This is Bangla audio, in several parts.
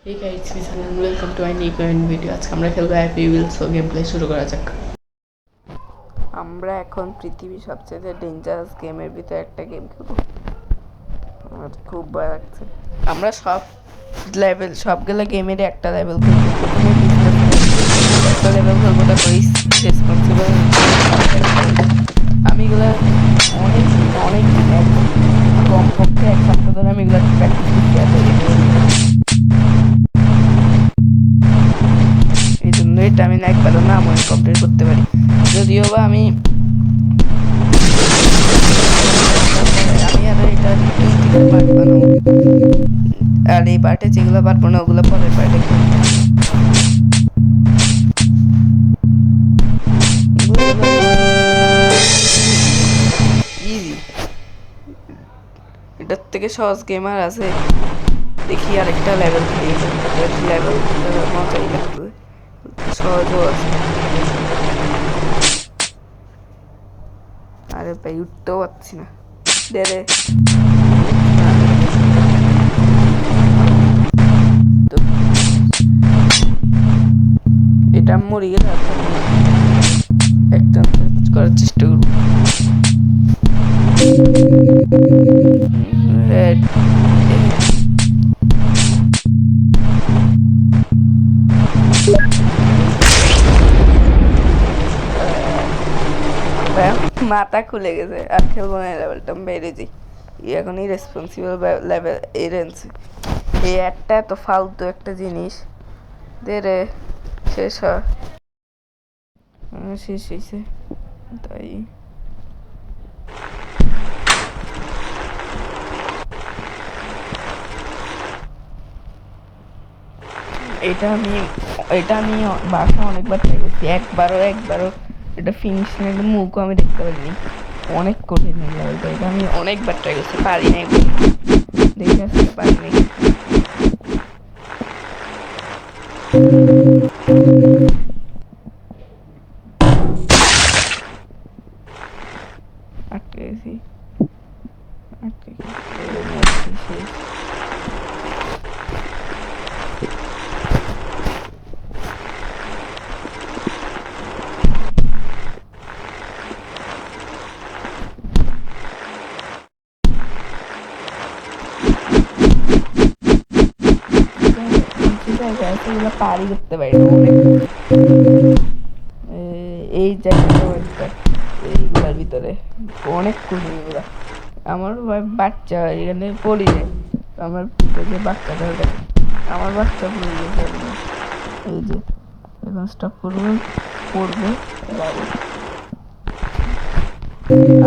Hey guys, it's me Sanan. Welcome to my new video. আজকে আমরা খেলবো happy will. So game play শুরু করা যাক। আমরা এখন পৃথিবীর সবচেয়ে ডেঞ্জারাস গেমের ভিতরে একটা গেম খেলবো। আমার খুব ভয় লাগছে। আমরা সবগুলো গেমের একটা লেভেল খেলবো। একটা লেভেল খেলবো, তারপর রেসপন্সিবল। আমি এগুলো অনেক অনেক কমপক্ষে এক সপ্তাহ ধরে আমি এগুলো প্র্যাকটিস করতে এই জন্য এটা আমি একবারও না মনে কমপ্লিট করতে পারি। যদিও বা আমি আর এটা পারবো না, আর এই পার্টে যেগুলো পারবো না ওগুলো পরের পার্টে ইজি। এটার থেকে সহজ গেমার আছে, দেখি আরেকটা লেভেল লেভেল মজাই লাগবে, সহজও আছে। আরে ভাই উঠতেও পারছি না, দেরে এটা মরে গেলে একটা করার চেষ্টা করবো। মাথা খুলে গেছে, আর খেলবো না লেভেলটা, বেড়ে যাই। এখনই রেসপন্সিবল লেভেল এরেন্সি। এই একটা এত ফালতু একটা জিনিস দেরে শেষ শেষ হয়েছে, তাই এটা আমি বাসা অনেকবার ট্রাই করছি, একবারও এটা ফিনিশিং মুখও আমি দেখতে পারিনি। অনেক কঠিন লেভেলটা, এটা আমি অনেকবার ট্রাই করছি, পারি নাই, দেখে আসতে পারি নাই। আটকে গেছি, শেষ। এগুলো পারি করতে পারি না অনেক, এই জায়গাটা এইগুলোর ভিতরে অনেক কঠিন এগুলো। আমার বাচ্চা এখানে পড়ি যায়, আমার যে বাচ্চাটা আমার বাচ্চা পড়ে গেছে। এই যে এখন স্টপ করবো, পড়বে,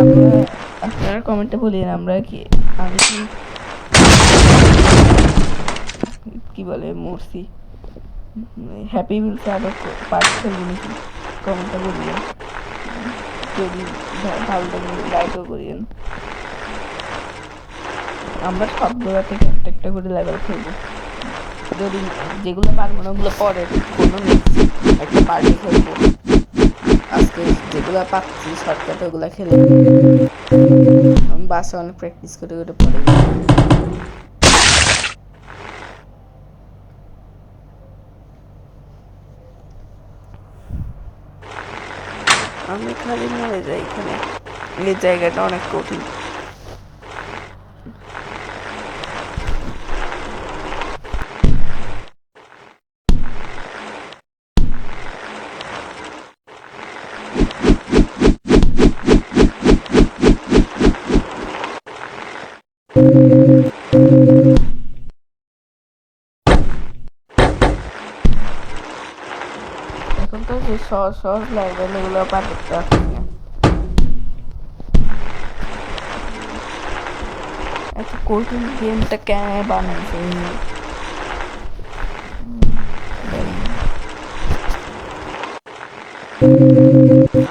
আমরা আপনারা কমেন্টে বলি আমরা আমি কি বলে মরছি, হ্যাপি উইলসে আরো পার্ট খেলবো নাকি কমেন্টে বলিয়েন, যদি ভালো লাগে লাইকও করিয়েন। আমরা সবগুলো থেকে একটা একটা করে লেভেল খেলবো, যদি যেগুলো পারবো না ওগুলো পরে কোনো নেক্সট একটা পার্টি খেলবো। আজকে যেগুলো পাচ্ছি শর্টকাটে ওগুলো খেলে আমি বাসে অনেক প্র্যাকটিস করে পরে আমি খালি মরে যাই এখানে। এই জায়গাটা অনেক কঠিন। এখন তো সহজ সহজ লেভেল এগুলো পার করতে পারছি না। এত কঠিন গেমটা কেন বানাইছে?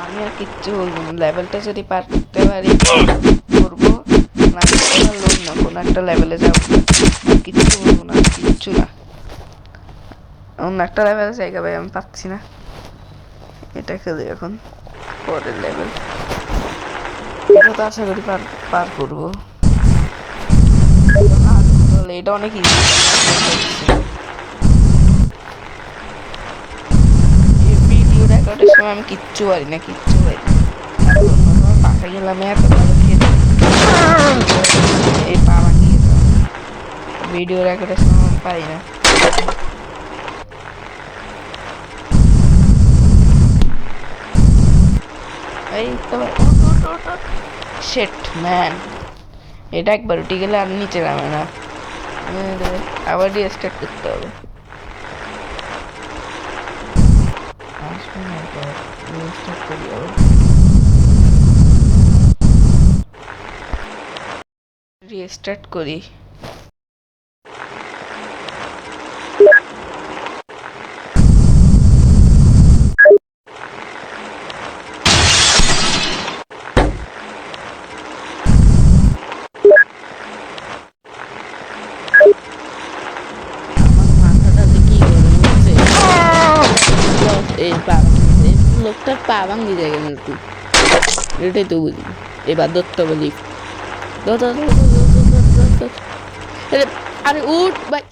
আমি আর কিচ্ছু বলবো না, লেভেলটা যদি পার করতে পারি করবো, না লোন না কোনো একটা লেভেলে যাবো, কিচ্ছু বলবো না, কিচ্ছু না। অন্য একটা লেভেলে জায়গা ভাই আমি পাচ্ছি না, এটা খেলি এখন পরের লেভেল। এটা তো আশা করি পার করবো, এটা অনেক ইজি। সময় আমি কিচ্ছু পারি না, কিচ্ছু পারি না। পাশে গেলাম এত ভালো খেতে, এই পা ভাঙিয়ে ভিডিও রেকর্ডের সময় আমি পারি না। এই তো শেট ম্যান, এটা একবার উঠে গেলে আর নিচে নামে না, আবার রিস্টার্ট করতে হবে। রিস্টার্ট করি আবার, রিস্টার্ট করি। লোকটার পা ভাঙি যায় কেন একটু, এটাই তো বুঝি। এবার দত্ত বলি, আরে উঠ ভাই,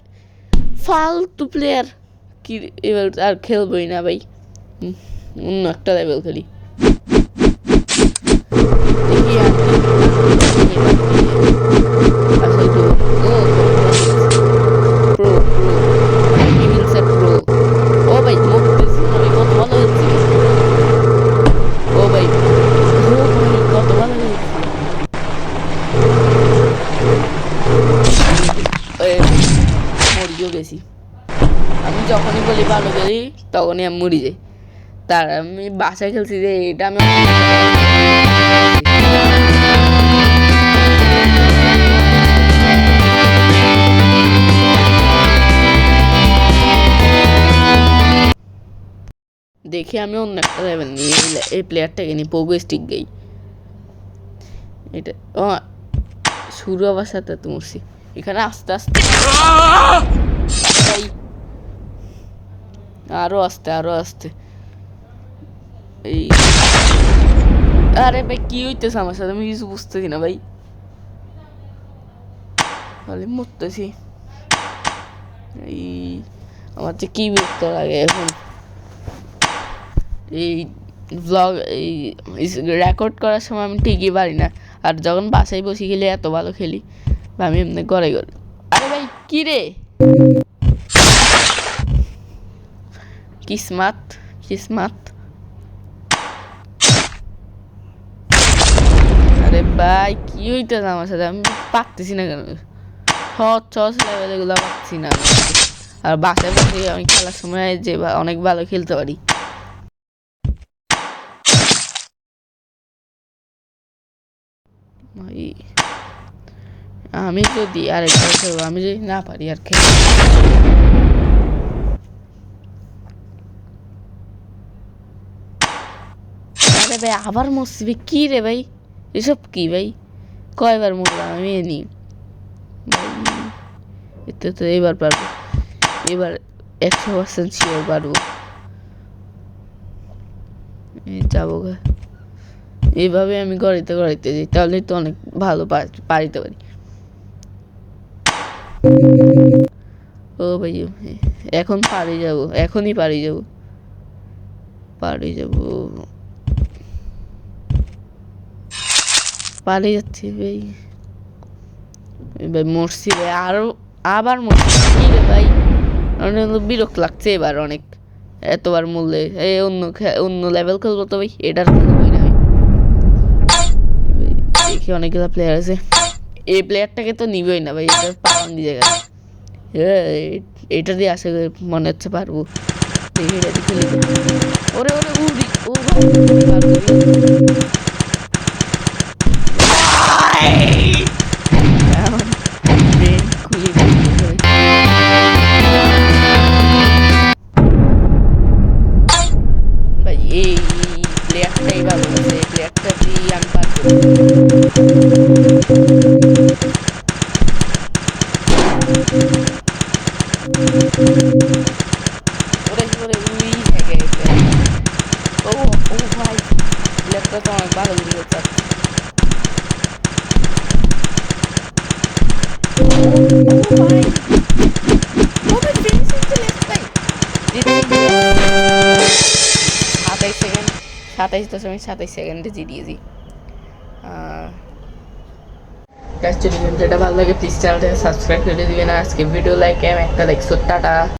ফালতু প্লেয়ার কি, এবার আর খেলবই না ভাই, অন্য একটা লেভেল খেলি। গেছি আমি, যখনই বলি ভালো খেলি তখনই আমি মরি যাই। তার আমি বাসায় খেলছি যে এটা আমি দেখি আমি অন্য একটা লেভেল নিই, এই প্লেয়ারটাকে নিই, পোগো স্টিক গাই। এটা শুরু হওয়ার সাথে তো মরছি। এখানে আস্তে আস্তে আরো আস্তে আরো আস্তে, এই আরে ভাই কি হইতেছে আমার সাথে, আমি কিছু বুঝতেছি না ভাই, খালি মরতেছি। এই আমার যে কি বিরক্ত লাগে এখন, এই ব্লগ এই রেকর্ড করার সময় আমি ঠিকই পারি না, আর যখন বাসায় বসে খেলি এত ভালো খেলি বা আমি এমনি ঘরে ঘরে। আরে ভাই কি রে, কিসমাত কিসমাত, আরে ভাই কি হইতেছে আমার সাথে, আমি পারতেছি না কেন, সহজ লেভেল এগুলো পাচ্ছি না। আর বাসায় বসে আমি খেলার সময় যে অনেক ভালো খেলতে পারি। আমি যদি আরেকবার খেলবো, আমি যদি না পারি আর খেলবো। আরে ভাই আবার মরছি কি রে ভাই, এসব কি ভাই, কয়বার মরলাম আমি এনি ভাই, এতে তো এবার পারবো, এবার 100% শিওর পারবো। যাবো গা, এইভাবে আমি গড়াইতে গড়াইতে যাই, তাহলে তো অনেক ভালো পারিতে পারি। ও ভাই এখন পারি যাবো, এখনই পারি যাবো, পারি যাবো, পারি যাচ্ছি ভাই, ভাই মরছি ভাই, আরো আবার মরছি রে ভাই, বিরক্ত লাগছে এবার অনেক, এতবার মরলে এই অন্য লেভেল খেলবো তো ভাই, এটার খেলবোই না। দেখি অনেকগুলো প্লেয়ার আছে, এই প্লেয়ারটাকে তো নিবই না ভাই, এটা পাওয়ার দিয়ে গেল, এটা দিয়ে আসে মনে হচ্ছে পারবো। দেখি এটা খেলি, ওরে ওরে উড়ি, ও ভাই এই প্লেয়ারটাই ভালো আছে, এই প্লেয়ারটা দিয়ে আমি পারবো। ওরে ওরে উই থেকে ও ও ভাই প্লেয়ারটা তো অনেক ভালো ভিডিও চাচ্ছে। ও ভাই ফিনিশিং চলে আসছে ভাই, 27 সেকেন্ড 27.27 জিডিয়েছি। গাইস যদি ভিডিওটা ভালো লাগে প্লিজ চ্যানেলটাকে সাবস্ক্রাইব করে দিবেন, আজকে ভিডিও লাইক একটা লাইক টাটা।